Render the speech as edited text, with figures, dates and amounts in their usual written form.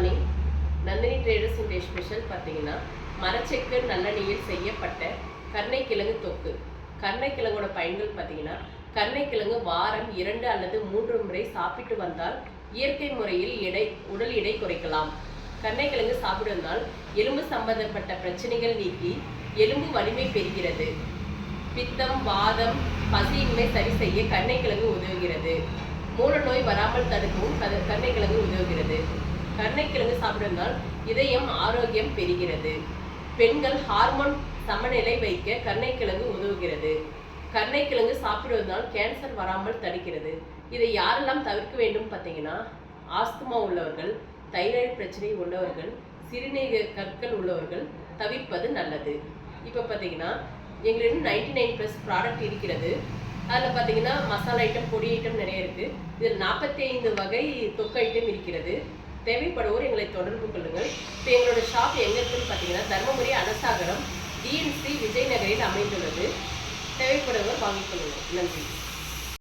Morning. Nandini traders in special பார்த்தீங்கன்னா மரச்செக்கு நல்லெண்ணெயில் செய்யப்பட்ட கருணைக்கிழங்கு தொக்கு. கருணைக்கிழங்கோட பயன்கள் பார்த்தீங்கன்னா கருணைக்கிழங்கு வாரம் 2 அல்லது 3 முறை சாப்பிட்டு வந்தால் இயற்கை முறையில் உடல் எடை குறைக்கலாம். கருணைக்கிழங்கு சாப்பிடுவதால் எலும்பு சம்பந்தப்பட்ட பிரச்சனைகள் நீக்கி எலும்பு வலிமை பெறுகிறது. பித்தம், வாதம், பசியின்மை சரி செய்ய கருணைக்கிழங்கு உதவுகிறது. மூல நோய் வராமல் தடுக்கவும் கருணைக்கிழங்கு உதவுகிறது. கருணைக்கிழங்கு சாப்பிடுவதால் இதயம் ஆரோக்கியம் பெறுகிறது. பெண்கள் ஹார்மோன் சமநிலை வைக்க கருணைக்கிழங்கு உதவுகிறது. கருணைக்கிழங்கு சாப்பிடுவதால் கேன்சர் வராமல் தடுக்கிறது. இதை யாரெல்லாம் தவிர்க்க வேண்டும் பார்த்தீங்கன்னா, ஆஸ்துமா உள்ளவர்கள், தைராய்டு பிரச்சனை உள்ளவர்கள், சிறுநீரக கற்கள் உள்ளவர்கள் தவிர்ப்பது நல்லது. இப்போ பார்த்தீங்கன்னா எங்களிடம் 99+ ப்ராடக்ட் இருக்கிறது. அதில் பார்த்தீங்கன்னா மசாலா ஐட்டம், பொடி ஐட்டம் நிறைய இருக்குது. இதில் 45 வகை தொக்கு ஐட்டம் இருக்கிறது. தேவைப்படுவோர் எங்களை தொடர்பு கொள்ளுங்கள். இப்போ எங்களோட ஷாப் எங்கே இருக்குன்னு பார்த்தீங்கன்னா தர்மபுரி அனசாகரம் DNC விஜயநகரில் அமைந்துள்ளது. தேவைப்படுவோர் வாங்கிக் கொள்ளுங்கள். நன்றி.